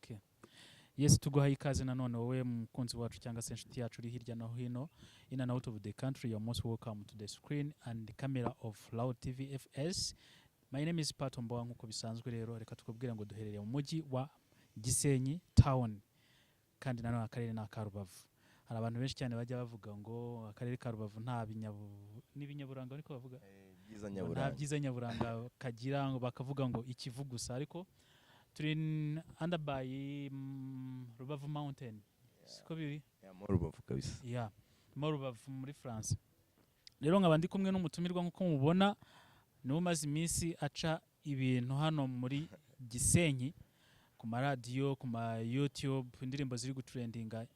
Okay. Yes, tuguhaye ikaze nanone wowe mukunzi wacu cyangwa se inshuti yacu uri hirya no hino in and out of the country. You're most welcome to the screen and the camera of Loud TV FS. My name is Pato Mbowa nkuko bisanzwe rero reka tukubwire ngo duherereye mu mujyi wa Gisenyi town kandi nanone akarere na Karubavu. Hari abantu benshi cyane bajya bavuga ngo akarere ka Rubavu nta n'ibinyaburanga ariko bavuga nta byiza nyaburanga kagira ngo bakavuga ngo ikivu gusa ariko turi under by Rubavu Mountain. Siko biri? Mu Rubavu kabisa. Yeah. Mu Rubavu muri France. Rero nkaba ndi kumwe n'umutumirwa nkuko mubona niwe umaze iminsi aca ibintu hano muri Gisenyi ku maradiyo, ku ma YouTube, indirimbo ziri gutrendinga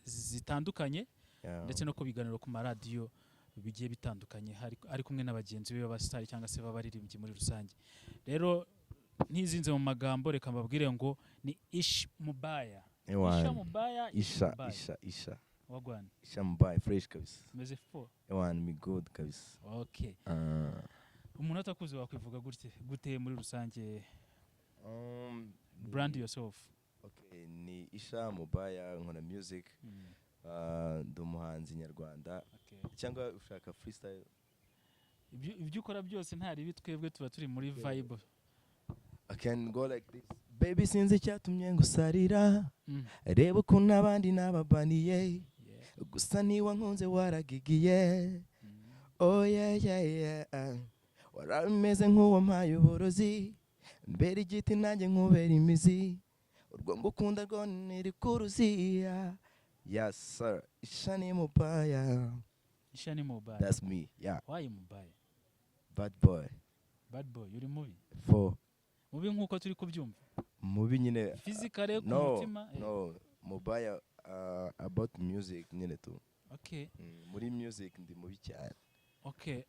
zitandukanye ndetse no ku biganiro ku maradiyo bigiye bitandukanye ari kumwe n'abagenzi be b'abasitari cyangwa se b'abaririmbyi muri rusange. Rero ntizinze mu magambo reka mbabwire ngo ni Ish Mubaya. Isha Mubaya. Isha. Wagwan. Isha Mubaya fresh kabisa. Meze fo. Me good kabisa. Okay. Umuntu atakuze wakwivuga gute muri rusange? Brand yourself. Okay, ni Isha Mubaya nkora music. Ndi umuhanzi nyarwanda. Cyangwa ushaka freestyle? Ibyo ukora byose ntari bitwebwe tuba turi muri vibe. I can go like this. Baby sinzi cyatumye ngusarira. Reba ukuntu abandi nababaniye. Gusa niwa nkunze waragigiye. Oh yeah. Warameze nk'uwo mpaye uburozi. Mbere igiti nanjye nkubera imizi. Urwo ngukunda rwo niri kuruziya. Yes sir. Isha ni Mubaya. Isha ni Mubaya. That's me. Yeah. Why Mubaya? Bad boy. Bad boy, uri mubi? For mubi nkuko turi kubyumva. Mubi nyine physically ku mutima. No, Mubaya about music nyine tu. Okay. Muri music ndi mubi cyane. Okay.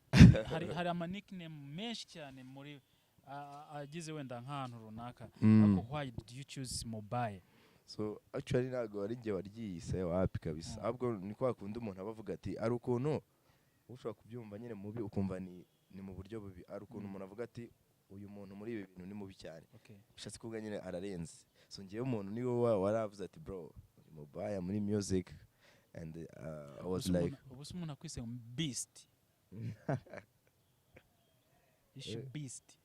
hari ama nickname menshi cyane muri agize wenda nk'ahantu runaka. Ariko why did you choose Mubaya? So actually nago ari nge waryise wapi kabisa. Ahubwo ni kwa kundi umuntu abavuga ati ari ukuntu ushobora kubyumva nyine mubi ukumva ni mu buryo bubi. Ari ukuntu umuntu avuga ati uyu muntu muri ibi bintu ni mubi cyane. Okay. Bishatse kuvuga nyine ararenze. So ngiye umuntu ni wowe waravuze ati bro Mubaya muri music and I was like ubuso umuntu akwise beast. Ish beast.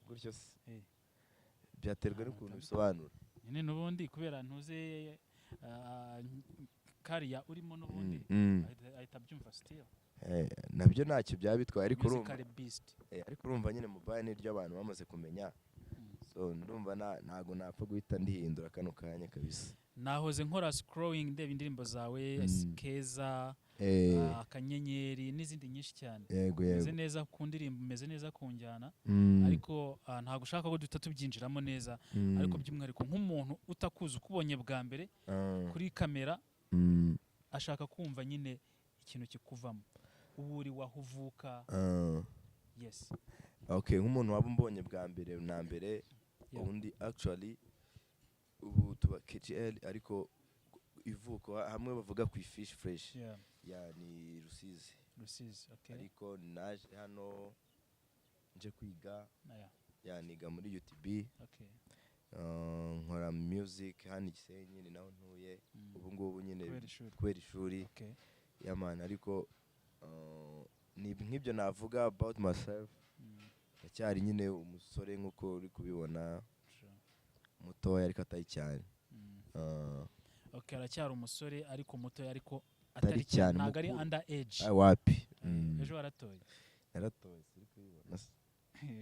Gutyo byaterwa n'ukuntu bisobanura. Nyine nubundi kubera ntuze kariya urimo nubundi ahita byumva still. Nabyo ntacyo byabitwaye ariko urumva nyine Mubaya niryo abantu bamaze kumenya. So ndumva ntago napfa guhita ndihindura kano kanya kabisa. Nahoze nkora scrolling ndeba indirimbo zawe Keza, Akanyenyeri n'izindi nyinshi cyane. Meze neza ku ndirimbo, meze neza ku njyana ariko ntago ushaka ko duhita tubyinjiramo neza ariko by'umwihariko nk'umuntu utakuze ukubonye bwa mbere kuri kamera ashaka kumva nyine ikintu kikuvamo. Uburi wahuvuka. Yes. Okay, nk'umuntu waba mbonye bwa mbere na mbere ubundi actually ubu tuba KGL ariko ivuko hamwe bavuga ku fish fresh. Ni Rusizi. Okay. Ariko naje hano nje kwiga. Niga muri UTB. Okay. Nkora music hano Gisenyi ni naho ntuye. Ubu ngubu nyine kwera ishuri. Okay. Man ariko ni nk'ibyo navuga about myself. Cyari nyine umusore nkuko uri kubibona mutoya ariko atari cyane. Okay, aracyari umusore ariko mutoya ariko atari cyane ntago ari under age. Wapi? Ejo waratoye. Naratoye uri kubibona.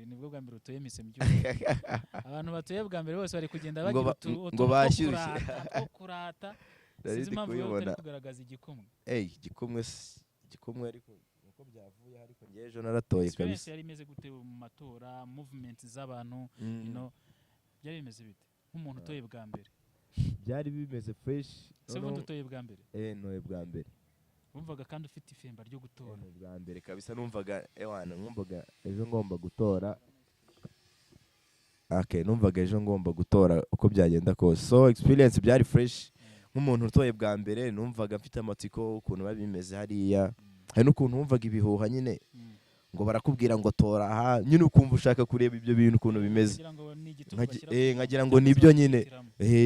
Nibwo bwa mbere utoye mise mbyuka. Abantu batoye bwa mbere bose bari kugenda bagira ngo bashyushye kurata. Sinzi impamvu yo kugaragaza igikumwe. Igikumwe ariko uko byavuye ariko ngiye ejo naratoye kabisa. Yari imeze gute mu matora, movement z'abantu, byari bimeze bite nk'umuntu utoye bwa mbere? Byari bimeze fresh. Se ubundi utoye bwa mbere? Noye bwa mbere. Wumvaga kandi ufite ifemba ryo gutora? Bwa mbere kabisa numvaga numvaga ejo ngomba gutora. Okay, numvaga ejo ngomba gutora uko byagenda kose. So experience byari fresh. Nk'umuntu utoye bwa mbere numvaga mfite amatsiko ukuntu babimeze hariya. Hari n'ukuntu wumvaga ibihuha nyine ngo barakubwira ngo tora aha nyine ukumva ushaka kureba ibyo bintu ukuntu bimeze nkagira ngo nibyo nyine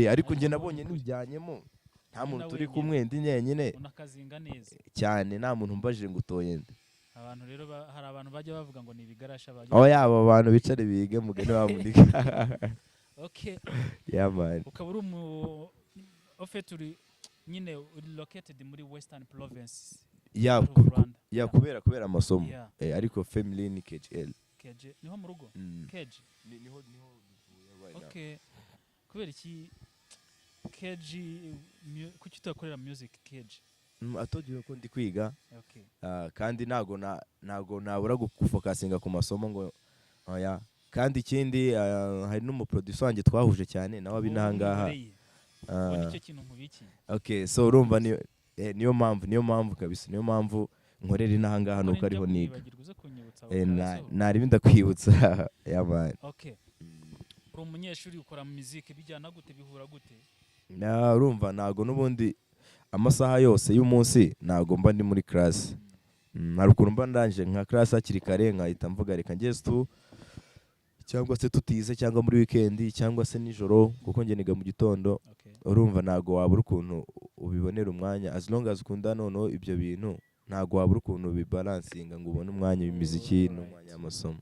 ariko njye nabonye nijyanyemo nta muntu turi kumwe ndi nyenyine unakazinga neza cyane, nta muntu mbajije ngo utoye nde. abantu rero hari abantu bajya bavuga ngo ni ibigarasha aho yaba abantu bicare bige mugani bamunika. okay yeah man, ukaba uri ofeturi nyine uri located muri Western Province ya out of Rwanda. kubera amasomo Yeah. ariko family ni KGL. KG niho mu rugo KG niho okay kubera iki KG kuki utakorera music KG? atogiye ko ndi kwiga Okay. kandi nago nabura gufokasinga ku masomo ngo oya, kandi ikindi hari n'umuproducer wanjye twahuje cyane nawe abinahangaha. Nicyo kintu nkubikiye. Okay, so urumva niyo mpamvu kabisa, niyo mpamvu nkorera inahangaha nuko ariho niga. Nari ndakwibutsa yeah man. Okay. Uri umunyeshuri ukora music bijyana gute bihura gute? Urumva nago nubundi amasaha yose y'umunsi nago mba ndi muri class. Hari ukuntu mba ndanje nka class akiri kare nkahita mvuga reka ngeze tu cyangwa se tutize cyangwa muri weekend cyangwa se nijoro kuko nge niga mu gitondo. Urumva nago wabura ukuntu ubibonera umwanya as long as ukunda noneho ibyo bintu nago wabura ukuntu bibalansinga ngo ubone umwanya w'imiziki n'umwanya w'amasomo.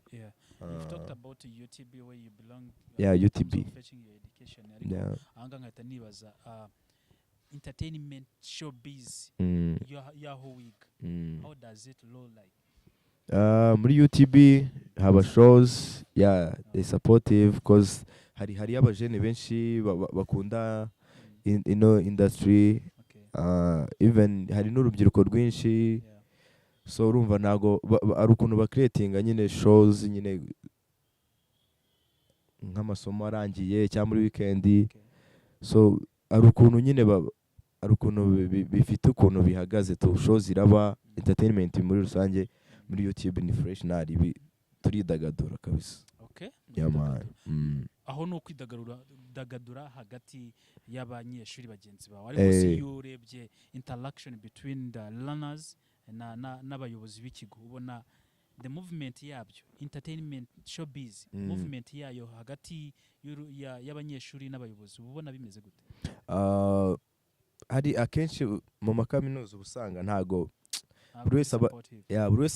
You've talked about UTB where you belong. UTB. Fetching your education. Anga nkahita nibaza entertainment showbiz yaho wiga. How does it look like? Muri UTB haba shows, they supportive cause hari abajene benshi bakunda industry. Even hari n'urubyiruko rwinshi. So urumva nago ari ukuntu ba creatinga nyine shows nyine nk'amasomo arangiye cyangwa muri weekend. So ari ukuntu nyine ari ukuntu bifite ukuntu bihagaze tu shows iraba entertainment muri rusange muri YouTube ni fresh nari turidagadura kabisa. Okay. Yeah man. Aho no kwidagadura hagati y'abanyeshuri bagenzi bawe ariko si urebye interaction between the learners n'abayobozi b'ikigo ubona the movement yabyo entertainment showbiz movement yayo hagati y'abanyeshuri n'abayobozi ubona bimeze gute? Hari akenshi mu makaminuza ubusanga ntago buri wese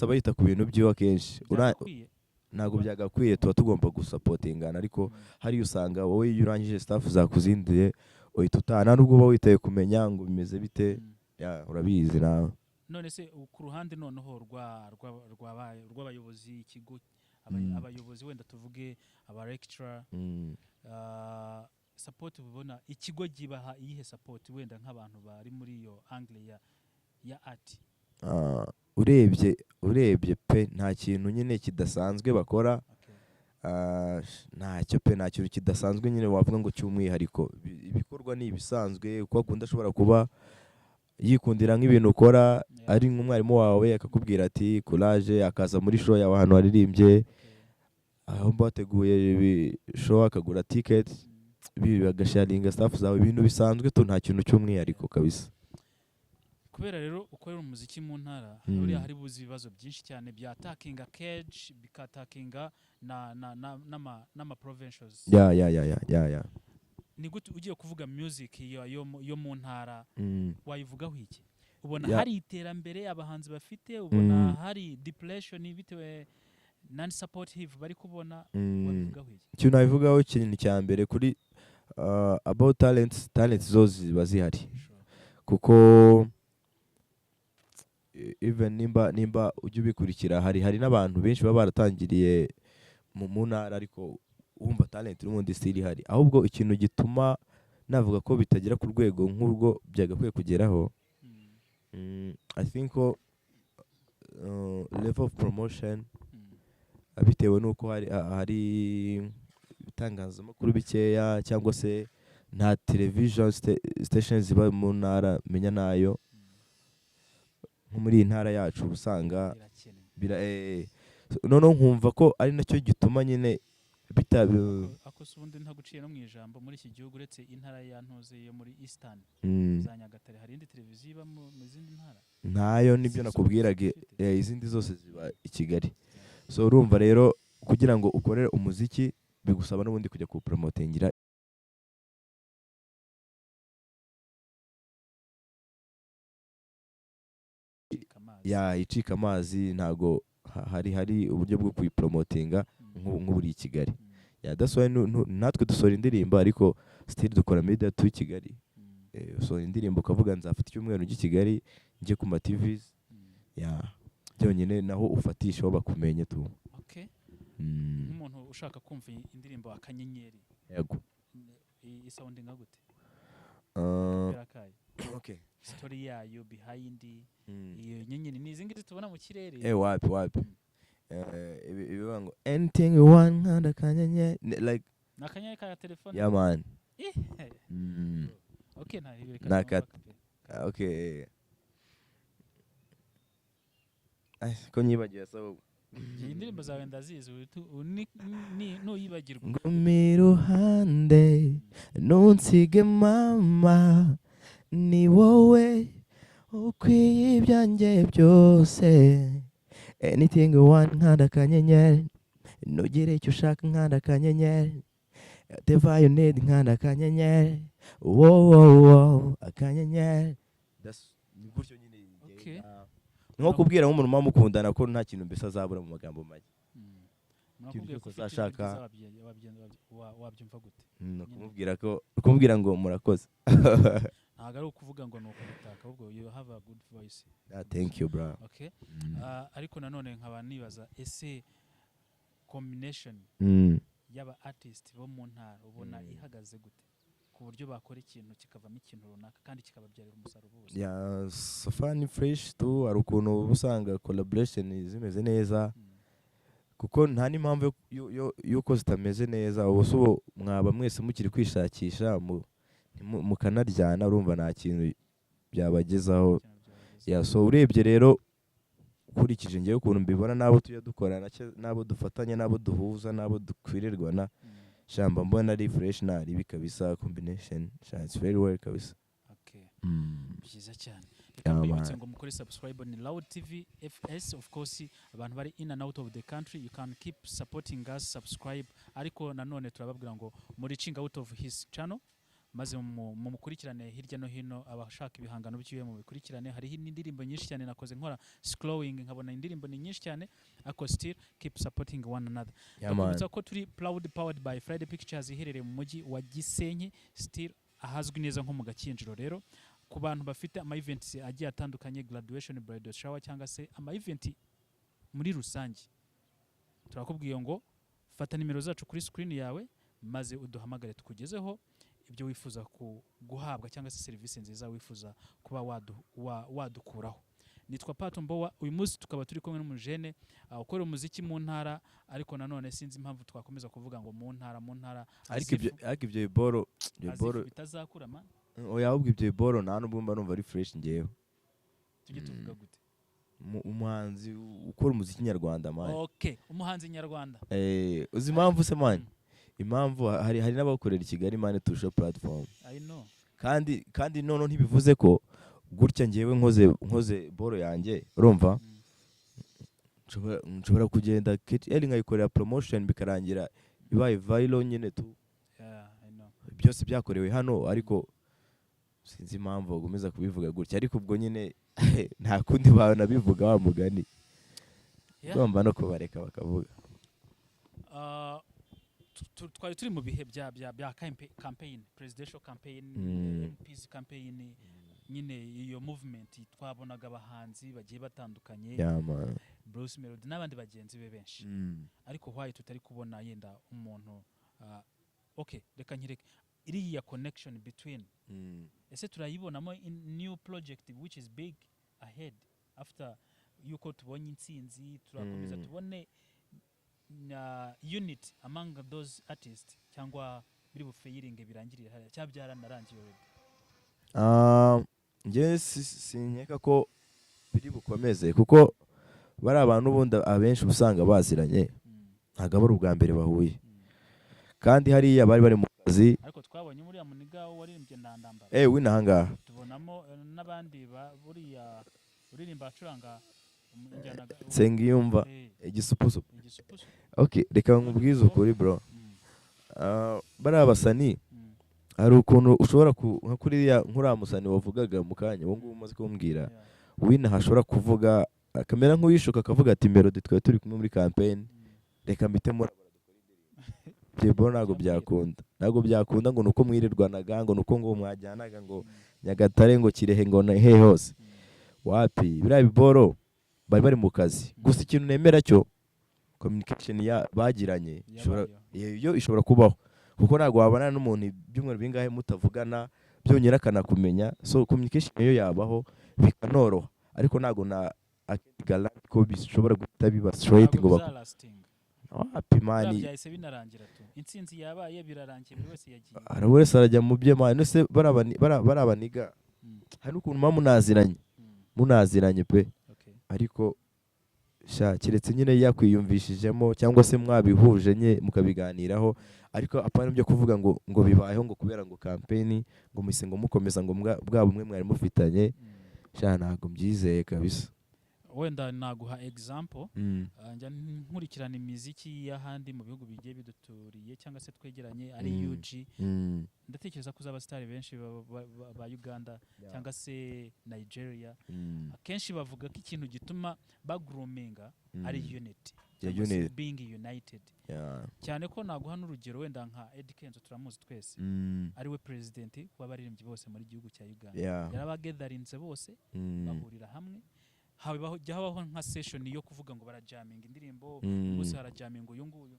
aba yita ku bintu by'iwe akenshi. Ntago byagakwiye tuba tugomba gusapotingana ariko hari usanga wowe iyo urangije staff zakuzinduye uhita utana nubwo uba witaye kumenya ngo bimeze bite. Urabizi nawe. None se ku ruhande noneho rw'abayobozi ikigo abayobozi wenda tuvuge aba lecturer support ubona ikigo gibaha iyihe support wenda nk'abantu bari muri iyo angle ya art? Urebye pe nta kintu nyine kidasanzwe bakora. Ntacyo pe, nta kintu kidasanzwe nyine wavuga ngo cy'umwihariko. Ibikorwa ni ibisanzwe uko akunda ashobora kuba yikundira nk'ibintu ukora ari nk'umwarimu wawe akakubwira ati courage, akaza muri show yawe ahantu haririmbye aho bateguye show akagura ticket bagasharinga staff zawe, ibintu bisanzwe tu nta kintu cy'umwihariko kabisa. Kubera rero ukorera umuziki mu ntara buriya hari buzi ibibazo byinshi cyane bya attackinga cage bikatakinga n'ama provincials. Ni gute ugiye kuvuga music yo mu ntara wayivugaho iki? Ubona hari iterambere abahanzi bafite, ubona hari depression bitewe non supportive bari kubona, wabivugaho iki? Ikintu nabivugaho ikintu cya mbere kuri about talents zo ziba zihari kuko even nimba ujye ubikurikira hari n'abantu benshi baba baratangiriye mu ntara ariko wumva talent n'ubundi still ihari, ahubwo ikintu gituma navuga ko bitagera ku rwego nk'urwo byagakwiye kugeraho. I think level of promotion bitewe n'uko hari ibitangazamakuru bikeya cyangwa se nta television stations ziba mu ntara menya nayo nko muri iyi ntara yacu usanga noneho nkumva ko ari nacyo gituma nyine akoze ubundi ntaguciye no mu ijambo muri iki gihugu uretse intara ya Ntoze yo muri Eastern za Nyagatare hari indi televiziyo iba mu zindi ntara? Ntayo, nibyo nakubwiraga izindi zose ziba i Kigali. So urumva rero kugira ngo ukorere umuziki bigusaba n'ubundi kujya ku promotingira ya icika amazi ntago hari uburyo bwo kuyipromotinga nk'uburi i Kigali. Yeah, that's why natwe dusohora indirimbo ariko still dukora media tu i Kigali. Usohora indirimbo ukavuga nzafata icyumweru njye i Kigali njye ku ma TVs. Yeah, byonyine naho ufatishaho bakumenye tu. Okay. Nk'umuntu ushaka kumva indirimbo Akanyenyeri. Yego. Isoundinga gute? Okay. Story yayo behind iyo nyenyeri ni izingizi tubona mu kirere. Wapi. Ibivuga ngo anything you want nkanda kanyenyeri like nakanyenyeri ka telefone. Yeah man. Okay, na ibireka. Okay. Ay, ko nyibagiye so indirimbo zawe ndazizi nuyibagirwa. Ngumiruhande nunsige mama ni wowe ukwiye ibyanjye byose. Anything you want nkanda kanyenyeri nugire icyo ushaka nkanda kanyenyeri. Whatever you need nkanda kanyenyeri. Wow akanyenyeri. That's ni gutyo nyine. Okay. Nko kubwira nk'umuntu mukundana ko nta kintu mbese azabura mu magambo make. Nakubwiye ko uzashaka wabyumva gute? Kumubwira ngo murakoze. Ntabwo ari ukuvuga ngo nuko gutaka ahubwo you have a good voice. Thank you bro. Okay. Ariko nanone nkaba nibaza ese combination y'aba artist bo mu ntara ubona ihagaze gute ku buryo bakora ikintu kikavamo ikintu runaka kandi kikababyarira umusaruro wose? Yeah, so far ni fresh tu ari ukuntu usanga collaboration zimeze neza. Kuko nta n'impamvu yuko zitameze neza ubuso mwaba mwese mukiri kwishakisha mukanaryana urumva nta kintu byabagezaho. Yeah, so urebye rero kurikije ngiye ukuntu mbibona nabo tuya dukorana nabo dufatanya nabo duhuza nabo dukwirirwana shamba mbona ari fresh na ari bikabisa combination. It's very well kabisa. Okay. Byiza cyane. Reka ngo mukore subscribe ni Loud TV FS. Of course abantu bari in and out of the country you can keep supporting us, subscribe. Ariko nanone turababwira ngo muri ching out of his channel maze mukurikirane hirya no hino abashaka ibihangano by'iwe mu bikurikirane. Hari indirimbo nyinshi cyane nakoze nkora scrolling nkabona indirimbo ni nyinshi cyane ako still keep supporting one another. Tukubutsa ko turi proud powered by Friday Pictures iherereye mu mujyi wa Gisenyi still ahazwi neza nko mu Gakinjiro. Rero ku bantu bafite ama events agiye atandukanye graduation, bridal shower cyangwa se ama event muri rusange turakubwiye ngo fata nimero zacu kuri screen yawe maze uduhamagare tukugezeho ibyo wifuza guhabwa cyangwa se service nziza wifuza kuba wadukuraho. Nitwa Pato Mbowa. Uyu munsi tukaba turi kumwe n'umujene ukora umuziki mu ntara ariko nanone sinzi impamvu twakomeza kuvuga ngo mu ntara ariko ibyo biboro bitazakura man. Oya ahubwo ibyo biboro nta nubwo mba numva ari fresh ngewe. Tujye tuvuga gute? Umuhanzi ukora umuziki nyarwanda man. Okay, umuhanzi nyarwanda. Uzi impamvu se man? Impamvu hari n'abakorera i Kigali man tusha platform. I know. Kandi none ntibivuze ko gutya ngewe nkoze boro yanjye urumva nshobora kugenda KTL nkayikorera promotion bikarangira ibaye viral nyine tu. Yeah, I know. Byose byakorewe hano ariko sinzi impamvu bagomeza kubivuga gutya ariko ubwo nyine nta kundi banabivuga wa mugani. Ngomba no kubareka bakavuga. Twari turi mu bihe bya campaign, presidential campaign, MPs campaign, nyine iyo movement twabonaga abahanzi bagiye batandukanye. Yeah man. Bruce Melody n'abandi bagenzi be benshi. Ariko why tutari kubona yenda umuntu okay reka nkireke iriya connection between ese turayibonamo in new project which is big ahead after yuko tubonye intsinzi turakomeza tubone unit among those artists cyangwa biri bufeyiringe birangirira hariya cyabyara narangiye already. Nge sinyeka ko biri bukomeze kuko bari abantu bundi abenshi usanga baziranye ntago ari ubwa mbere bahuye kandi hariya bari mu kazi ariko twabonye muri ya muniga waririmbye ndandamba winahanga tubonamo n'abandi buriya uririmba acuranga Sengiyumva igisupusupu. Okay, reka nkubwize ukuri bro. Bari abasani hari ukuntu ushobora nka kuriya nkura musani wavugaga mu kanya wo ngubu umaze kumbwira wina hashobora kuvuga akamera nk'uwishuka akavuga ati Melody twari turi kumwe muri campaign reka mbitemo Jay Polly ntabwo byakunda ngo nuko mwirirwanaga ngo nuko ngo mwajyanaga ngo Nyagatare ngo Kirehe ngo he hose wapi biriya biboro bari mu kazi gusa ikintu nemera cyo communication bagiranye ishobora kubaho kuko ntabwo wabana n'umuntu ibyumweru bingahe mutavugana byongera akanakumenya so communication yo yabaho bikanoroha ariko ntabwo na galante ko bishobora guhita biba straight ngo wapi mani byahise binarangira tu intsinzi yabaye birarangiye buri wese yagiye ara wese arajya mu bye mani se barabaniga hari ukuntu munaziranye pe ariko sha kiretse nyine yakwiyumvishijemo cyangwa se mwabihuje nye mukabiganiraho ariko apana byo kuvuga ngo bibayeho ngo kubera ngo campaign ngo mise ngo mukomeza ngo bwa bumwe mwari mufitanye sha ntago mbyizeye kabisa wenda naguha example njya nkurikirana imiziki y'ahandi mu bihugu bigiye biduturiye cyangwa se twegeranye ari UG ndatekereza ko uzabasitari benshi ba Uganda cyangwa se Nigeria akenshi bavuga ko ikintu gituma bagruminga ari unity being united cyane ko naguha n'urugero wenda nka Eddy Kenzo turamuzi twese ari we president w'abaririmbyi bose muri gihugu cya Uganda yarabagadarinze bose bahurira hamwe habaho nka session yo kuvuga ngo barajaminga indirimbo bose harajaminga uyu nguyu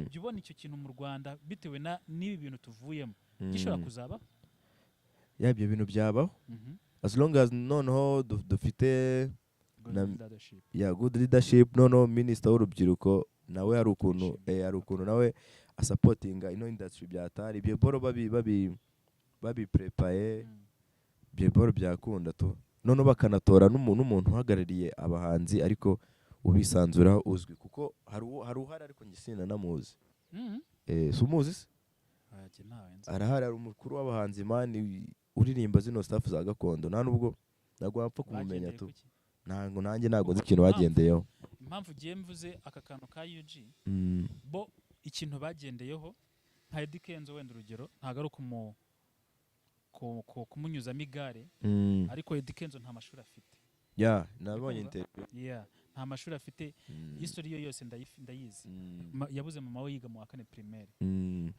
byo ubona icyo kintu mu Rwanda bitewe n'ibi bintu tuvuyemo gishobora kuzaba ibyo bintu byabaho as long as noneho dufite good leadership noneho minister w'urubyiruko nawe hari ukuntu nawe supportinga ino industry byatari ibyo boro babi prepare ibyo boro byakunda to none bakanatora n'umuntu uhagarariye abahanzi ariko ubisanzuraho uzwi kuko hari uhari ariko ngisina namuzi sumuzi se arahari ari umukuru w'abahanzi mani uririmba zino staff za gakondo nta nubwo wapfa kumumenya tu nanjye ntabwo nzi ikintu bagendeyeho impamvu ugiye mvuze aka kantu ka UG bo ikintu bagendeyeho nka Eddy Kenzo wenda urugero ntabwo ari kumunyuzamo igare ariko Eddy Kenzo nta mashuri afite nabonye interview nta mashuri afite history yo yose ndayizi yabuze mama we yiga mu wa 4 primaire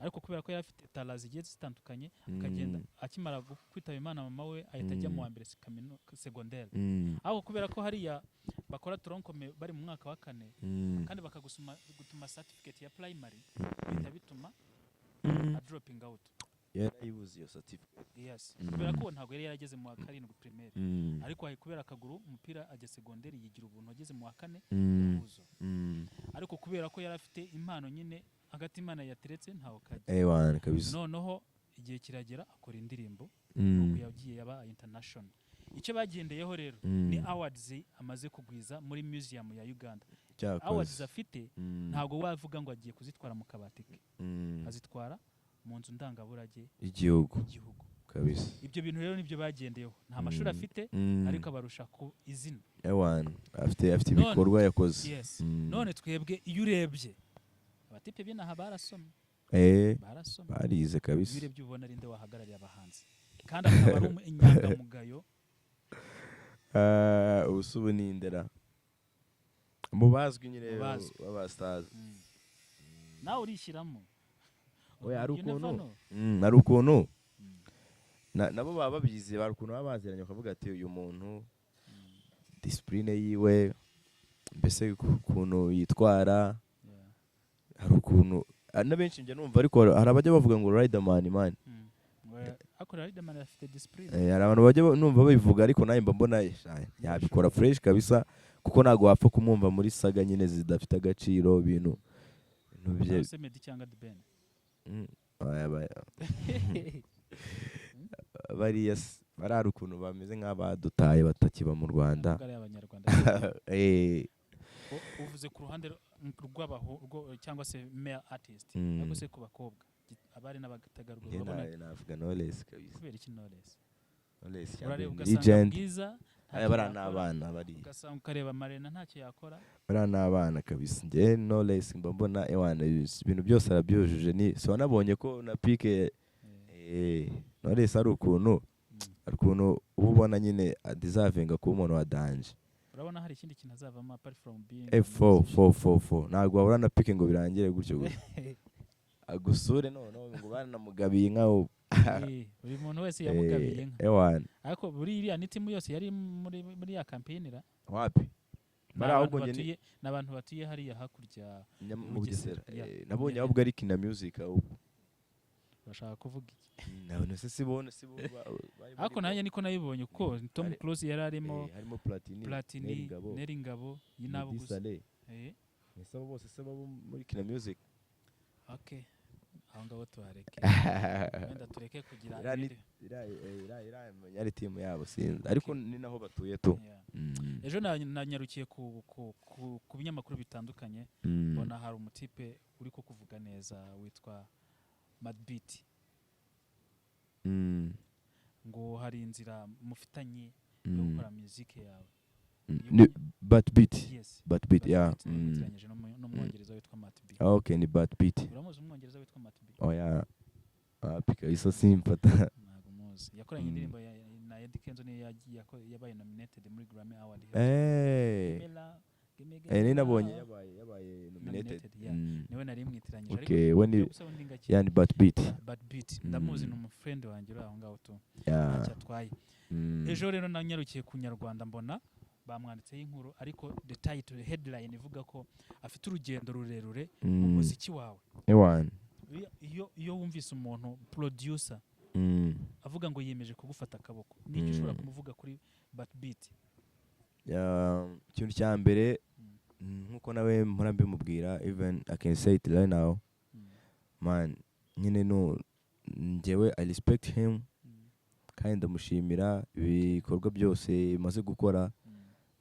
ariko kubera ko yari afite talent zigiye zitandukanye akagenda akimara kwitaba Imana mama we ahita ajya mu wa mbere secondaire aho kubera ko hariya bakora tronkome bari mu mwaka wa 4 kandi bakagutuma certificate ya primary bita bituma a dropping out yarayibuze iyo certificate kubera ko ntabwo yari yarageze mu wa 7 primaire ariko kubera akaguru umupira ajya secondaire yigira ubuntu ageze mu wa 4 yabuzo ariko kubera ko yari afite impano nyine hagati Imana yateretse ntaho kajya kabisa noneho igihe kiragera akora indirimbo uko yagiye yaba international icyo bagendeyeho rero ni awards amaze kugwiza muri museum ya Uganda awards afite ntago wavuga ngo agiye kuzitwara mu kabati ke azitwara mu nzu ndangaburage igihugu kabisa ibyo bintu rero nibyo bagendeyeho nta mashuri afite ariko abarusha ku izina afite ibikorwa yakoze none twebwe iyo urebye abatipe binaha barasomye barize kabisa iyo urebye ubona rinde wahagarariye abahanzi kandi akaba ari inyangamugayo ubusubu n'indera mu bazwi nyine b'abastazi nawe urishyiramo ari ukuntu nabo baba babizi bari ukuntu baba baziranye bakavuga ati uyu muntu discipline yiwe mbese ukuntu yitwara hari ukuntu na benshi njye numva ariko hari abajya bavuga ngo Riderman man akora Riderman afite discipline hari abantu bajya numva babivuga ariko naye mba mbona yabikora fresh kabisa kuko ntago wapfa kumwumva muri saga nyine zidafite agaciro ibintu bye Meddy cyangwa The Ben bari ukuntu bameze nk'abadutaye batakiba mu Rwanda uvuze ku ruhande rw'abaho cyangwa se male artist ariko se ku bakobwa abari n'abagategarugori navuga Knowless kabisa kubera iki Knowless legend bari n'abana bari ugasanga ukareba Marena ntacyo yakora bari n'abana kabisa njye Knowless mba mbona ibintu byose arabyujuje so nabonye ko na Pique Knowless ari ukuntu ukuntu uba ubona nyine deservinga kuba umuntu wa danje. urabona hari ikindi kintu azavamo apart from being F4 ntabwo wabura na pike ngo birangire gutyo gusa agusure noneho ngo baranamugabiye inka buri muntu wese yamugabiye inka ewana ariko buri iriya ni timu yose yari muri ya campaign wapi mara ahubwo njye n'abantu batuye hariya hakurya mu Bugesera nabonye ahubwo ari Kina Music ahubwo bashaka kuvuga iki none se sibone ariko nanjye niko nayibonye uko Tom Close yari harimo Platini Neri Ngabo y'inabo gusa nisabo bose se babo muri Kina Music. Okay aho ngabo tuhareke wenda tureke kugira yari team yabo sinzi ariko ni naho batuye tu. Ejo nanyarukiye ku binyamakuru bitandukanye mbona hari umutipe uri ko kuvuga neza witwa Mad Beat ngo hari inzira mufitanye yo gukora music yawe. Bad Beat yeah mutiranyije n'umwongereza witwa Mad Beat. Okay ni Bad Beat. Uramuzi umwongereza witwa Mad Beat? Oh yeah pika iso simpata ntago muzi yakoranye indirimbo na Eddy Kenzo niyo yabaye nominated muri Grammy Award. Ni nabonye yabaye nominated. Niwe nari mwitiranyije ariko when yani Bad Beat ndamuzi ni umufriend wanjye uri aho ngaho tu cyatwaye. Ejo rero nanyarukiye ku Nyarwanda mbona bamwanditseho inkuru ariko the title headline ivuga ko afite urugendo rurerure mu muziki wawe. Iyo wumvise umuntu producer avuga ngo yiyemeje kugufata akaboko n'icyo ushobora kumuvuga kuri Bad Beat? Ikintu cya mbere nkuko nawe mpora mbimubwira even I can say it right now man nyine no njyewe I respect him kandi ndamushimira ibikorwa byose maze gukora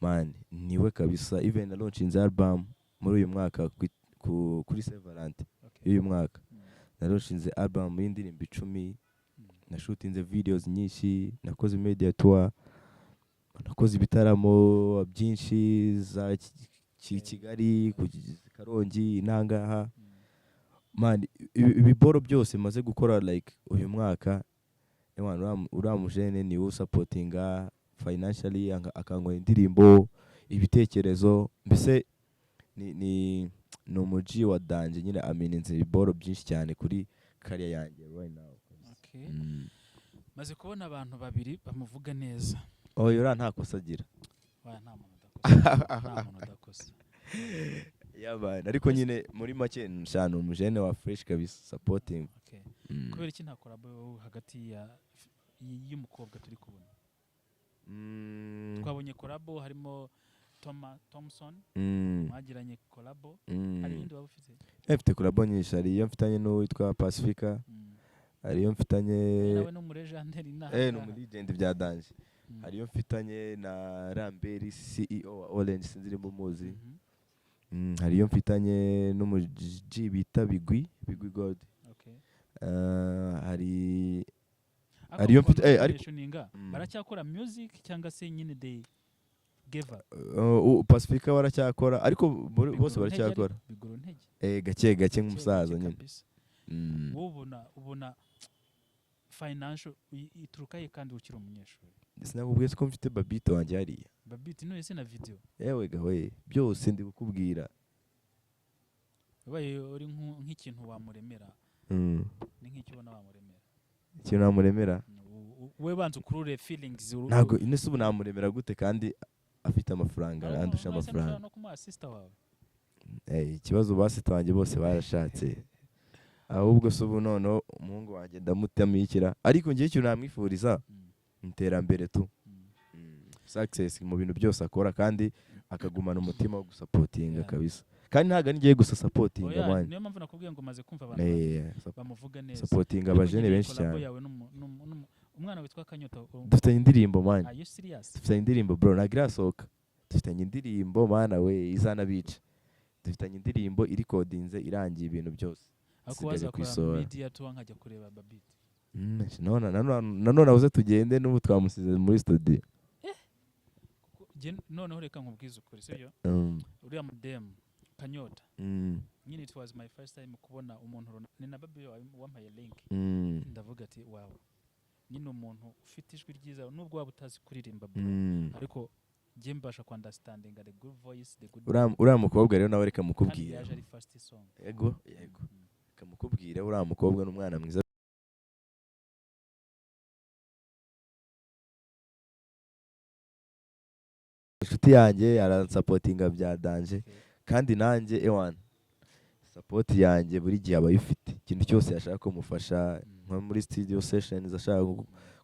man niwe kabisa. Even na launching album muri uyu mwaka kuri Severant uyu mwaka na launching album y'indirimbo 10 na shooting videos nyinshi nakoze media tour nakoze ibitaramo byinshi za Kigali Karongi Intangaha man ibiboro byose maze gukora like uyu mwaka uramujene ni supportinga financially akankora indirimbo ibitekerezo mbese ni umuji wa danje nyine aminenze ibiboro byinshi cyane kuri career yanjye right now. Okay maze kubona abantu babiri bamuvuga neza. Yora nta kosa agira. Nta muntu udakosa. Yabana ariko nyine muri make nshana umujene wa fresh kabisa supporting. Okay. Kubera iki nta collabo hagati y'umukobwa turi kubona? Twabonye collabo harimo Thompson mwagiranye collabo hari ibindi waba ufite? Mfite collabo nyinshi hari iyo mfitanye n'uwitwa Pacifica hari iyo mfitanye nawe no muri legendary na no muri legend bya danje hari iyo mfitanye na Ramberi CEO wa Orange sinzirimo muzi hari iyo mfitanye no mu G bita Bigwi God. Okay hari iyo mfite ariko baracyakora music cyangwa se nyine they gave Pacifica baracyakora ariko bose baracyakora gake nk'umusaza nyine. ubona financial iturukaye kandi ukiri umunyeshuri. Sinakubwiye ko mfite Babito wanjye hariya. Babito no yese na video yewe gawe byose ndi gukubwira wabaye uri nk'ikintu wamuremera ni nk'icyo ubona wamuremera ikintu namuremera we banze ukurure feelings ntago inese ubu namuremera gute kandi afite amafaranga andusha amafaranga no kuma sister wawe. Ikibazo basita wanjye bose barashatse ahubwo se ubu none umuhungu wanjye ndamutamikira ariko ngiye ikintu namwifuriza interambere tu success mu bintu byose akora kandi akagumana umutima wo gusupportinga kabisa kandi ntaga ngiye gusa supportinga man. Niyo mpamvu nakubwiye ngo maze kumva abantu bamuvuga neza supportinga abajene benshi cyane. Umwana witwa Kanyota dufitanye indirimbo man. Are you serious? Dufitanye indirimbo bro nagirasohoka dufitanye indirimbo mana we izana bica dufitanye indirimbo iri codinze irangiye ibintu byose akubaza kwa media tu nkajya kureba Babit. None abuze tugende n'ubu twamusize muri studio. Noneho reka nkubwize ukuri sibyo uriya mudem Kanyota nyine it was my first time kubona umuntu ni na Babi wampaye link ndavuga ati wow nyine umuntu ufite ijwi ryiza nubwo waba utazi kuririmba bro ariko njye mbasha ku understanding the good voice the good uriya mukobwa rero nawe reka kandi mukubwire yaje ari first song yego reka mukubwire uriya mukobwa n'umwana mwiza inshuti yanjye aransapotinga bya danje kandi nanjye ewan support yanjye buri gihe aba ayifite ikintu cyose yashaka ko mufasha nko muri studio sessions ashaka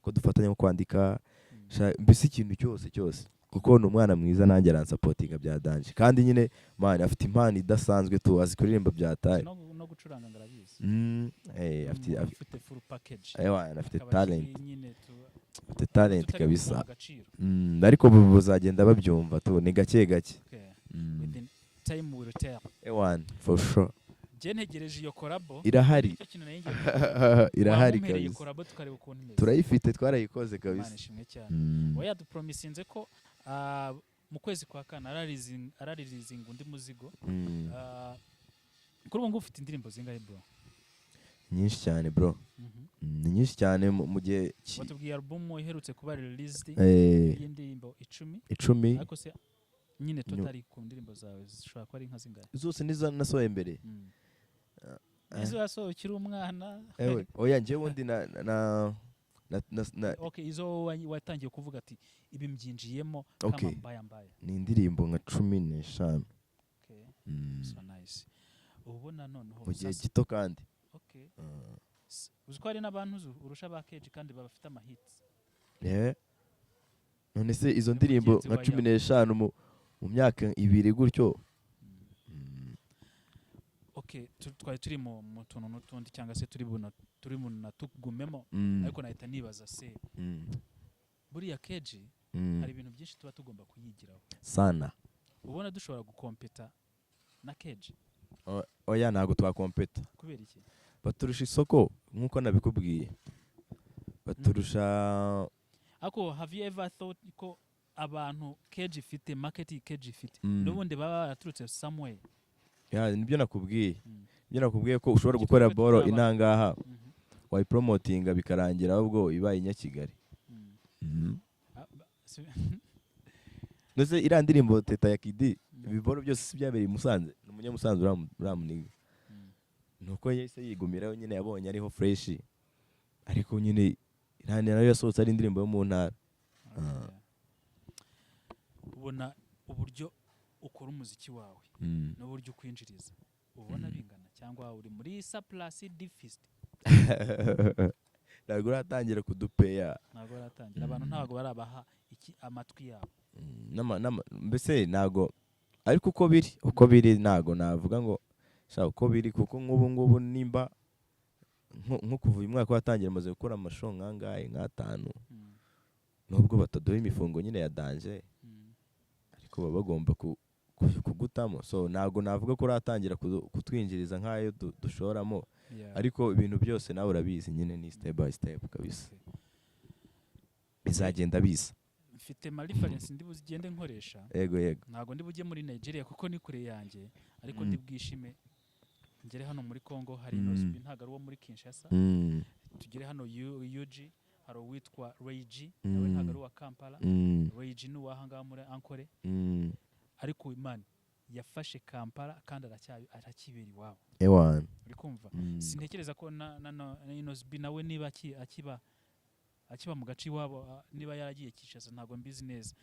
ko dufatanya mu kwandika mbese ikintu cyose kuko ni umwana mwiza nanjye aransapotinga bya danje kandi nyine man afite impano idasanzwe tu azi kuririmba bya tayi no gucuranga ngarabizi afite full package afite talent kabisa ariko buzagenda babyumva tu ni gake gake within time will tell ewan for sure je ntegereje iyo collabo irahari irahari kabisa collabo tukareba ukuntu imeze turayifite twarayikoze kabisa Imana ishimwe cyane oya dupromisinze ko mu kwezi kwa kana ararizinga undi muzigo kuri ubu ngubu ufite indirimbo zingahe bro nyinshi cyane bro ni nyinshi cyane mu gihe watubwiye album iherutse kuba released y'indirimbo 10 ariko se nyine totally ku ndirimbo zawe zishobora kuba ari nka zingahe zose nizo nasohoye mbere izo yasohoye ukiri umwana oya njye wundi okay izo watangiye kuvuga ati ibi mbyinjiyemo kama mbaya ni indirimbo nka 15 okay so nice ubona noneho mu gihe gito kandi okay uzi ko hari n'abantu urusha ba Keji kandi bafite amahits none se izo ndirimbo nka 15 mu myaka 2 gutyo okay twari turi mu tuntu n'utundi cyangwa se turi mu natugumemo ariko nahita nibaza se buriya Keji hari ibintu byinshi tuba tugomba kuyigiraho sana ubona dushobora gukompeta na Keji oya ntago twakompeta kubera iki baturusha isoko nkuko nabikubwiye baturusha ako have you ever thought ko abantu Keji ifite market Keji ifite n'ubundi baba baraturutse somewhere nibyo nakubwiye ko ushobora gukora boro inangaha wayipromotinga bikarangira ahubwo ibaye Nyakigali ndetse iriya ndirimbo Teta ya Kidi ibiboro byose si byabereye Musanze ni umunyamusanze uramuniga nuko yahise yigumiraho nyine yabonye ariho fresh ariko nyine nayo yasohotse ari indirimbo yo mu ntara ubona uburyo ukora umuziki wawe n'uburyo ukwinjiriza ubona bingana cyangwa uri muri surplus deficit ntabwo uratangira kudupeya abantu ntabwo barabaha amatwi yabo mbese ntabwo ariko uko biri ntabwo navuga ngo shaka uko biri kuko nk'ubu ngubu nimba nko kuva uyu mwaka watangira maze gukora amashow nkangahe nk'atanu nubwo bataduha imifungo nyine ya danje ariko baba bagomba kugutamo so ntabwo navuga ko uratangira kutwinjiriza nk'ayo dushoramo ariko ibintu byose nawe urabizi nyine ni step by step kabisa bizagenda biza mfite ma reference ndi buzigende nkoresha yego ntago ndi bujye muri Nigeria kuko ni kure yanjye ariko ndi bwishime ngere hano muri Congo hari Nosbi ntago ari wo muri Kinshasa tugere hano UG hari uwitwa Reiji nawe ntago ari wa Kampala Reiji ni wahanga muri Ankole ariko Imana yafashe Kampala kandi arakibera iwabo ewan uri kumva sintekereza ko na Nosbi nawe niba akiba mu gace iwabo niba yaragiye Kinshasa ntago mbizi neza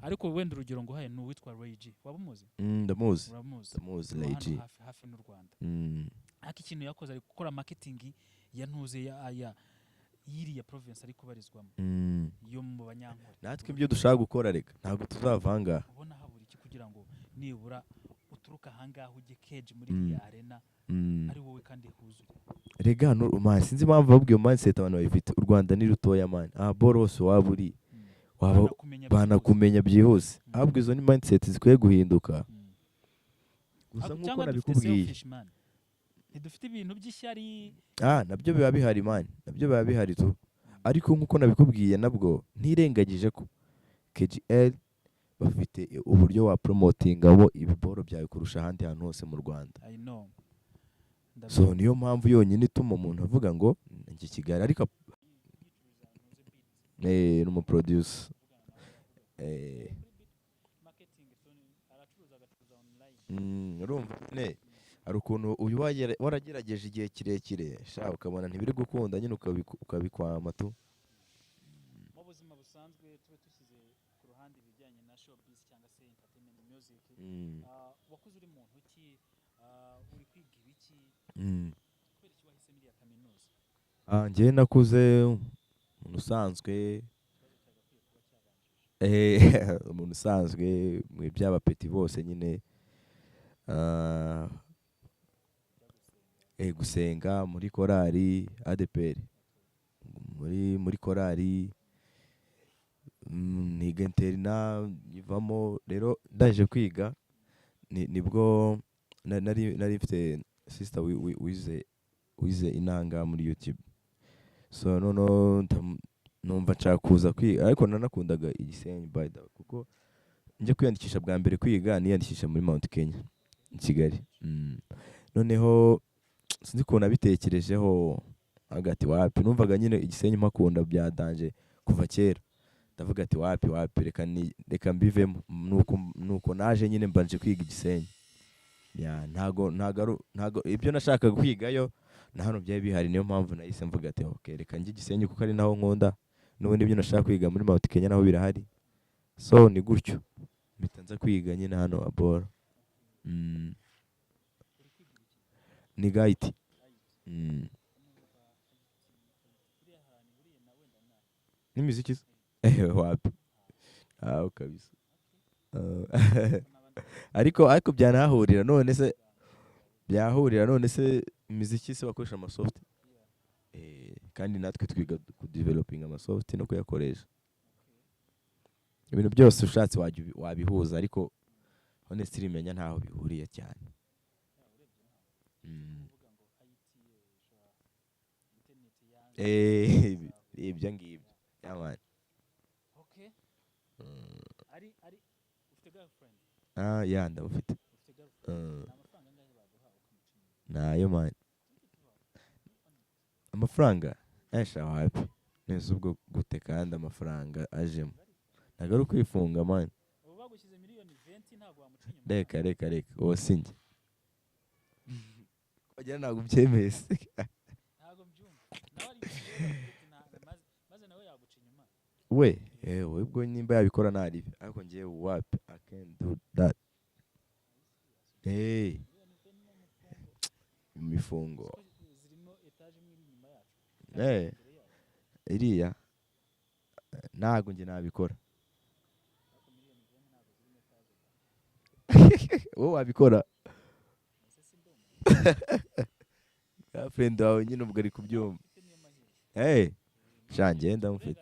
ariko wenda urugero ngo haye n'uwitwa Reiji waba umuzi ndamuzi Reiji hafi n'u Rwanda ariko ikintu yakoze ari gukora marketing yantuze ya yiriya province ari kubarizwamo yo mu Banyankore natwe ibyo dushaka gukora reka ntago tuzavanga ubona habura iki kugira ngo nibura uturuka hangaho ujye Keji muri ya arena ari wowe kandi huzuye rega no sinzi impamvu babwiye mindset abantu bayifite u Rwanda ni rutoya man borose waburi banakumenya byihuse ahubwo izo ni mindset zikwiye guhinduka gusa nkuko nabikubwiye ntidufite ibintu by'ishyari nabyo biba bihari man nabyo biba bihari tu ariko nkuko nabikubwiye nabwo ntirengagije ko KGL bafite uburyo wa promotinga bo ibiboro byawe kurusha ahandi hantu hose mu Rwanda so niyo mpamvu yonyine ituma umuntu avuga ngo njye Kigali ariko n'umuproducer. Eh, urumva nyine hari ukuntu uyu waragerageje igihe kirekire sha ukabona ntibiri gukunda nyine ukabikwama tu. mu buzima busanzwe tube dushyize ku ruhande ibijyanye na showbiz cyangwa se entertainment music, wakuze uri muntu ki, uri kwiga ibiki, kubera iki wahisemo iriya kaminuza? Njyewe nakuze umuntu usanzwe, umuntu usanzwe mu by'abapeti bose nyine, gusenga muri korali ADPR, muri korali, niga interina nyivamo. Rero ndaje kwiga nibwo nari mfite sister wize inanga muri YouTube, so noneho numva nshaka kuza kwiga, ariko nanakundaga Igisenyi by the way, kuko njye kwiyandikisha bwa mbere kwiga niyandikisha muri Mount Kenya i Kigali. Noneho sinzi ukuntu nabitekerejeho hagati wapi, numvaga nyine Igisenyi mpakunda bya danje kuva kera, ndavuga ati wapi reka mbivemo, nuko naje nyine mbanje kwiga Igisenyi. ntago ibyo nashakaga kwigayo na hano byari bihari, niyo mpamvu nahise mvuga ati okay reka njye Gisenyi kuko ari naho nkunda, n'ubundi ibyo nashaka kwiga muri Mount Kenya naho birahari, so ni gutyo mpita nza kwiga nyine hano Abora. Ni Gaiti. N'imiziki wapi kabisa. ariko byanahurira none se imiziki se bakoresha amasoft, kandi natwe twiga kudevelopinga amasoft no kuyakoresha. Ibintu byose ushatse wabihuza, ariko honestly menya ntaho bihuriye cyane. Ibyo ngibyo yamani. Okay. Ari ufite girlfriend? Yeah, ndamufite. Ufite girlfriend? Amafaranga angahe baguha ukamucinya? Nayo man. Amafaranga esha wapi, neza ubwo gute kandi amafaranga ajemo, ntago ari kwifunga man. Ubu bagushyize miliyoni 20 ntago wamucinya? Reka uwo sinjye. Wagira ntago ubyemeye. Ntago mbyumva. Nawe ari maze nawe yagucinya man. We ubwo nimba yabikora ntari, ariko ngiye wapi, I can't do that. Imifungo zirimo etage imwe inyuma yacu. Iriya ntago njye nabikora. Wowe wabikora? Girlfriend wawe nyine ubwo ari kubyumva. Shange ndamufite.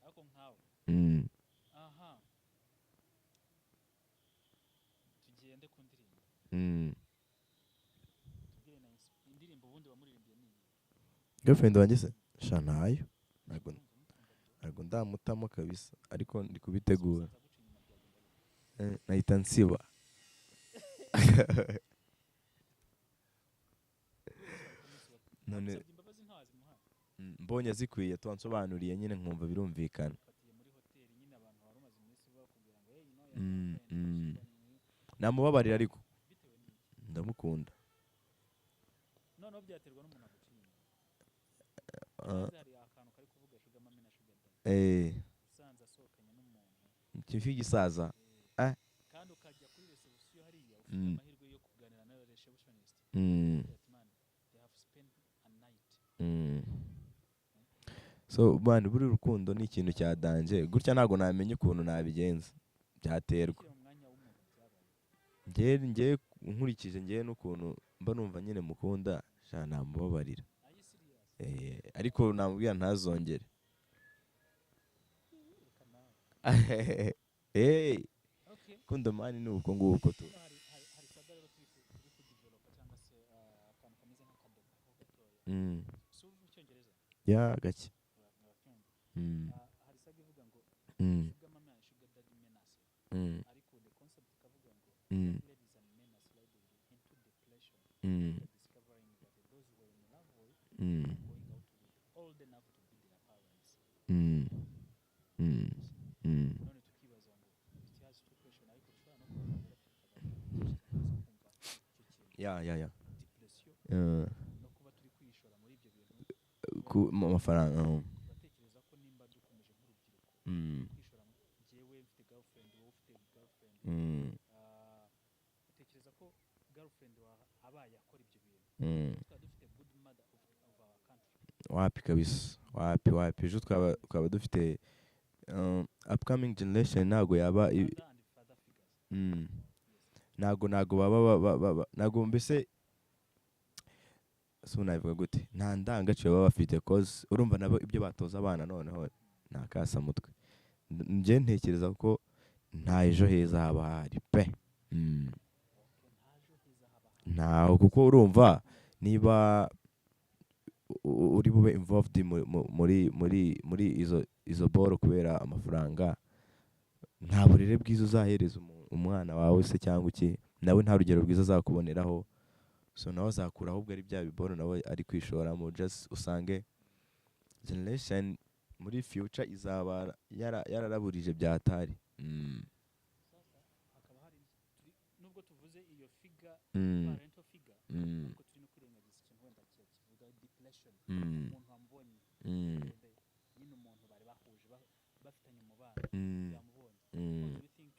Ariko nkawe. Aha. Tugende ku ndirimbo. Tugire na indirimbo ubundi wamuririmbiye ni. Girlfriend wanjye se? Sha nayo. Ntago ndamutamo kabisa, ariko ndi kubitegura. Nahita nsiba. None mbonye zikwiye twansobanuriye nyine nkumva birumvikana. Namubabarira ariko ndamukunda. Noneho byaterwa n'umuntu agucinya. Hari akantu kari kuvuga sugar mami na sugar daddy. Usanze asohokanye n'umuntu. Kifi gisaza. Kandi ukajya kuri reception hariya ufite amahirwe yo kuganira na receptionist. They have spent a night. So man, buri rukundo ni ikintu cya danje, gutya ntago namenye ukuntu nabigenza, byaterwa. Ngiye nkurikije ngiye n'ukuntu mba numva nyine mukunda, sha namubabarira. Ariko namubwira ntazongere. Kunda mani ni uko nguko tu. Hari saga rero turi kudevelopa cyangwa se akantu kameze nk'akadoka. So Icyongereza? Ya gake. Hari saga ivuga ngo sugar mama and sugar daddy menace. Ariko the concept ikavuga ngo ladies and men are sliding into depression, discovering that those who were in love with going out with old enough Mm. Mm. Mm. none tukibaza ngo ikibazo cyo question ariko dushobora no kuba kumva icyo kintu Yeah. depression no kuba turi kwishora muri ibyo bintu Mu mafaranga. batekereza ko nimba dukomeje nk'urubyiruko Mm. kwishora njyewe mfite girlfriend wowe ufite girlfriend Mm. utekereza ko girlfriend abaye akora ibyo bintu Mm. twaba dufite good mother of our country Wapi kabisa, wapi ejo twaba dufite upcoming generation ntago yaba mother and father figures. ntago baba ntago mbese so nabivuga gute, nta ndangagaciro baba bafite cause urumva nabo ibyo batoza abana noneho nakasa mutwe. Njye ntekereza ko nta ejo heza haba hari pe. Ntaho, kuko urumva niba uri bube involved muri izo boro kubera amafaranga, nta burere bwiza uzahereza umwana wawe se cyangwa iki, nawe nta rugero rwiza azakuboneraho, so nawe azakura ahubwo ari bya biboro nawe ari kwishoramo. Just usange generation muri future izaba yararaburije byatari. hakaba hari nubwo tuvuze iyo figure parental figure ariko turi no kwirengagiza ikintu wenda kivuga depression umuntu wamubonye nyine umuntu bari bahuje bafitanye umubano yamubonye. Do you think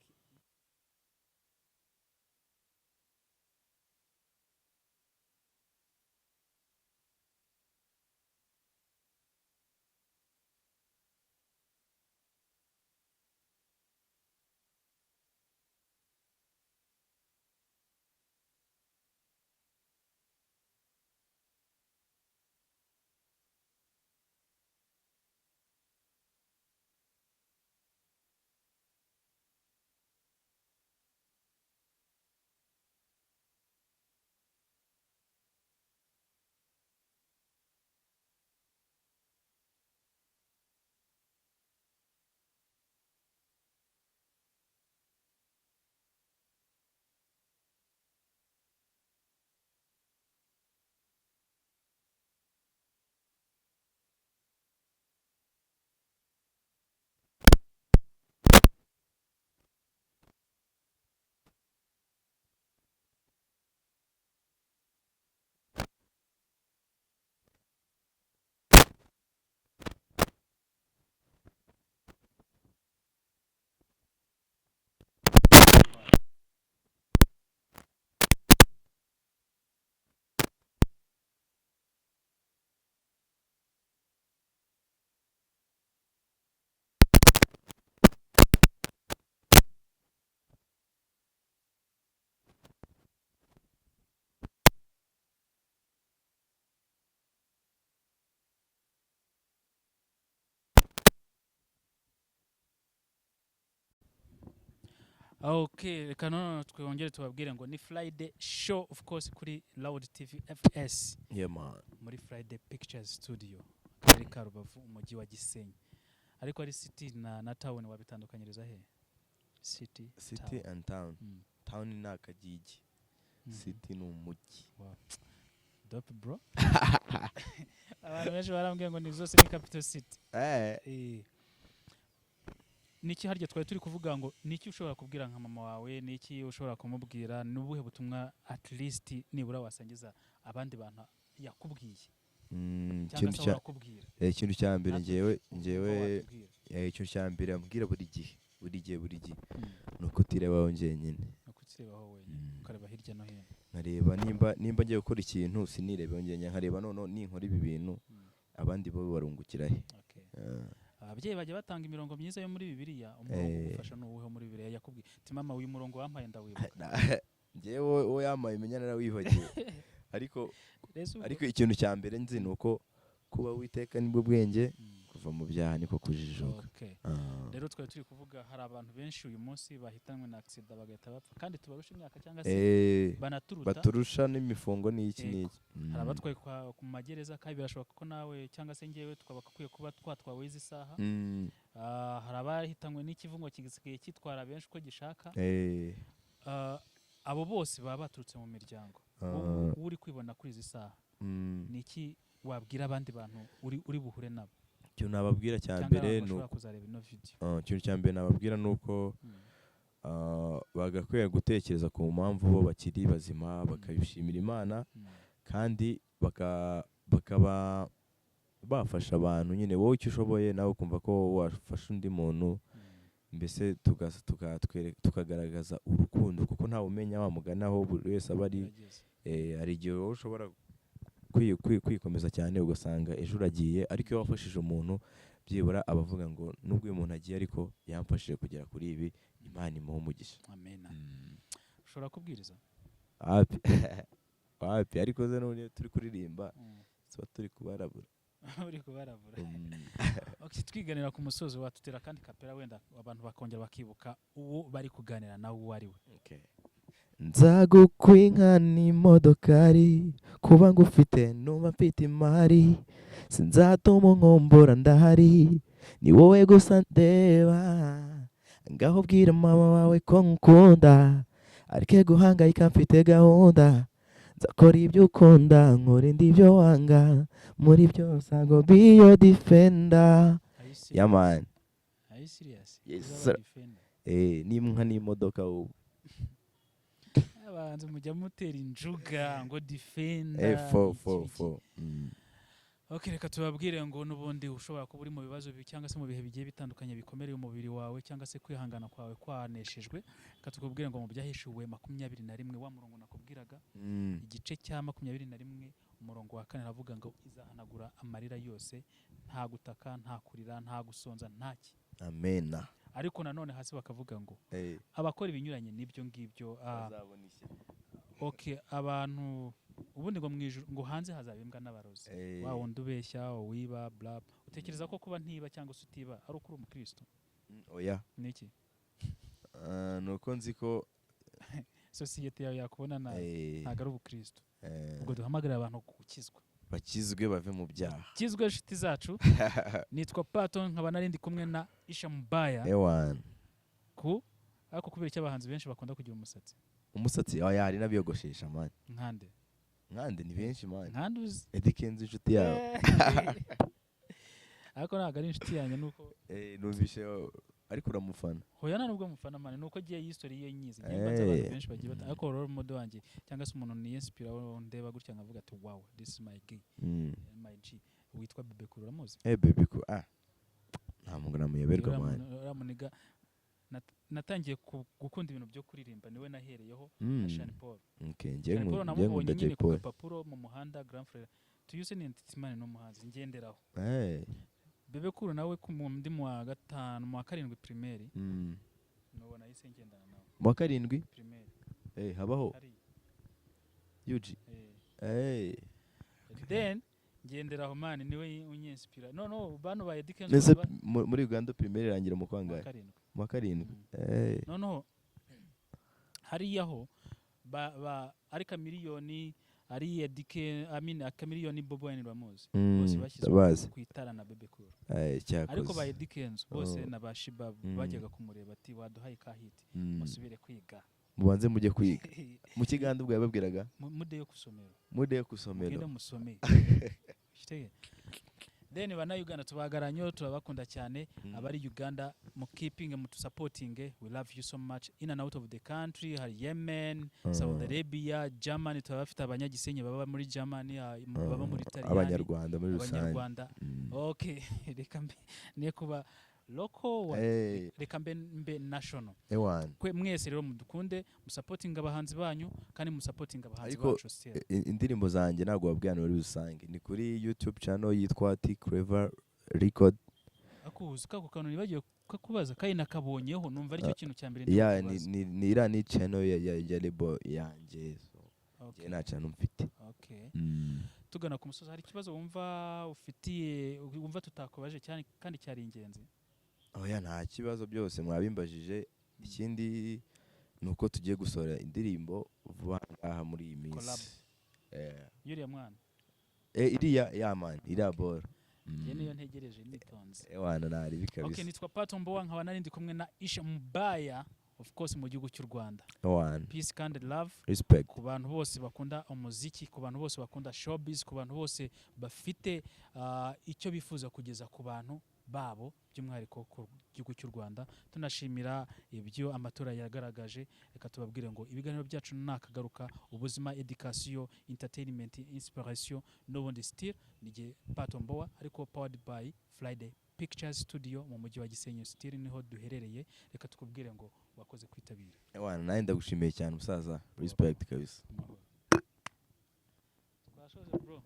okay, reka none twongere tubabwire ngo ni Friday show of course kuri Loud TV FS. Yeah man. Muri Friday Pictures Studio akarere ka Rubavu umujyi wa Gisenyi, ariko ari city na town wabitandukanyiriza he? City town. And town. Town ni akagigi. City ni umujyi. Wow. Dope bro. Abantu benshi barambwiye ngo ni zose ni capital city. Niki harya twari turi kuvuga ngo niki ushobora kubwira nka mama wawe, niki ushobora kumubwira, nubuhe butumwa at least nibura wasangiza abandi bantu yakubwiye? Ikintu cya mbere njyewe ikintu cya mbere ambwira buri gihe nuko utirebaho njyenyine, ukareba hirya no hino, nkareba nimba ngiye gukora ikintu sinirebeho njyenyine, nkareba none ninkora ibi bintu abandi bo barungukira he. Ababyeyi bajya batanga imirongo myiza yo muri Bibiliya, umurongo ufasha n'uwuhe muri Bibiliya yakubwiye ati mama uyu murongo wampaye ndawibuka? Njyewe wowe yamaye imenya narawibagiwe. ariko ikintu cya mbere nzi nuko kuba witeka nibwo bwenge, kuva mu byaha niko kujijuka. Rero twari turi kuvuga hari abantu benshi uyu munsi bahitanwe na accident bagahita bapfa, kandi tubarusha imyaka cyangwa se baturusha n'imifungo n'iki n'iki. Hari abatwaye ku magereza, kandi birashoboka ko nawe cyangwa se njyewe twabakwiye kuba twatwawe izi saha. Hari abahitanwe n'ikivungo kigisigaye kitwara benshi uko gishaka. Abo bose baba baturutse mu miryango. Uri kwibona kuri izi saha niki wabwira abandi bantu uri buhure nabo? ikintu nababwira cya cyangwa mbere abantu ni bashobora kuzareba ino video. ikintu cya mbere nababwira ni uko bagakwiye gutekereza ku mpamvu bo bakiri bazima bakabishimira Imana kandi bakaba bafasha abantu nyine wowe icyo ushoboye nawe ukumva ko wafasha undi muntu mbese tukagaragaza urukundo kuko ntawe umenya wamugana aho buri wese aba ari. Hari igihe wowe ushobora kwikomeza cyane ugasanga ejo uragiye ariko iyo wafashije umuntu byibura abavuga ngo nubwo uyu muntu agiye ariko yamfashije kugera kuri ibi Imana imuhe umugisha. Amen. Ushobora kubwiriza wapi ariko ze none turi kuririmba tuba turi kubarabura uri kubarabura. Okay, twiganira ku musozo watutera kandi kapera wenda abantu bakongera bakibuka uwo bari kuganira nawe uwo ari we. Okay. Nzagukwinkana imodokari kuba ngufite numva mfite imari sinzatuma unkombora ndahari ni wowe gusa ndeba ngaho bwira mama wawe ko nkukunda areke guhangayika mfite gahunda nzakora ibyo ukunda nkora ibyo wanga muri byose I go be your defender. Yeah man. Are you serious? Yes sir. Nimwe n'imodoka ubu abanze mujya mutera injuga ngo defender. F4. Okay, reka tubabwire ngo nubundi ushobora kuba uri mu bibazo cyangwa se mu bihe bigiye bitandukanye bikomereye umubiri wawe cyangwa se kwihangana kwawe kwaneshejwe. Reka tukubwire ngo mu byahishuwe 21 wa murongo nakubwiraga igice cya 21 umurongo wa 4 aravuga ngo izahanagura amarira yose nta gutaka nta kurira nta gusonza ntaki. Amen. Ariko nanone hasi bakavuga ngo abakora ibinyuranye n'ibyo ngibyo okay, abantu ubundi ngo mwijuru ngo hanze hazabimbwa n'abarozi wa wundi ubeshya wiba bla. Utekereza ko kuba ntiba cyangwa se utiba ari ukuri umukristo? Oya. Niki? Nuko nzi ko societe yawe yakubona ntago ari ubukristo. Ubwo duhamagarira abantu gukizwa bakizwe bave mu byaha. Kizwe shiti zacu. Nitwa Pato nkaba narindi kumwe na Isha Mubaya. Ariko kubera icyo abahanzi benshi bakunda kugira umusatsi oya hari nabiyogoshesha man. Nkande ni benshi man. Nkanduzi Eddy Kenzo inshuti yawe. Ariko ntago ari inshuti yanjye nuko numvishe ariko uramufana. Hoya nubwo mufana man nuko giye history ye nyizi ngiye banza abantu benshi bagiye bata ariko role model wanjye cyangwa se umuntu ni inspire ndeba gutya nkavuga ati wow this is my G. My G witwa Bebe Cool uramuzi? Bebe Cool nta muntu namuyoberwa man. Uramuniga natangiye gukunda ibintu byo kuririmba niwe nahereyeho na Sean Paul. Okay, ngiye nkunda Jay Paul. Papuro mu muhanda Grand Frère tuyuse ni Ntitimana no muhanzi ngenderaho. Bebe Cool nawe ku ndi mu wa 5 mu wa 7 primaire. Nubona yise ngendana nawe. Mu wa 7 primaire. Habaho. Yuji. Then ngenderaho man niwe unyinspira. No bano ba Eddy Kenzo muri Uganda primaire rangira mu kwangaye. Mu 7. No hari yaho arika miliyoni ari Eddy Kenzo akamiliyoni Bobo Wine Ramozi bose bashyize ku itara na Bebe Cool. Ariko ba Eddy Kenzo bose na bashiba bajyaga kumureba ati waduhaye ka hit musubire kwiga mubanze mujye kwiga mu kiganda ubwo yababwiraga mude yo kusomero ngenda musome. Then bana Uganda tubagaranyo turabakunda cyane abari Uganda mu keeping mu supporting we love you so much in and out of the country. Hari Yemen, Saudi Arabia, Germany turabafite abanyagisenye baba muri Germany baba muri Italy abanyarwanda muri rusange. Okay reka ne kuba local reka mbe national kwe mwese rero mudukunde musupporting abahanzi banyu kandi musupporting abahanzi bacu still. Indirimbo zanjye nago wabwana muri rusange ni kuri YouTube channel yitwa T Clever Record. Akuzi kako kantu nibagiye kubaza kandi nakabonyeho numva ari cyo kintu cyambere ni ira ni channel ya label yanjye so nta channel mfite. Okay. Tugana ku musozi hari kibazo wumva ufitiye wumva tutakobaje cyane kandi cyari ingenzi? Oya nta kibazo byose mwabimbajije. Ikindi nuko tugiye gusora indirimbo vuba ngaha muri iyi minsi. Yuriya mwana iriya ya man iriya bora niyo ntegereje nitonze wana nari bikabisa. Okay, nitwa Pato Mbowa nkaba narindi kumwe na Isha Mubaya of course mu gihugu cy'u Rwanda. One. Peace and love Respect. ku bantu bose bakunda umuziki, ku bantu bose bakunda showbiz, ku bantu bose bafite icyo bifuza kugeza ku bantu babo by'umwihariko ku gihugu cy'u Rwanda. Tunashimira ibyo amatora yagaragaje, reka tubabwire ngo ibiganiro byacu nakagaruka ubuzima, education, entertainment, inspiration n'ubundi still nije Patomboa ariko powered by Friday Pictures Studio mu mujyi wa Gisenyi. Still niho duherereye, reka tukubwire ngo wakoze kwitabira. One, nawe ndagushimiye cyane musaza. Respect kabisa. Twashoze bro.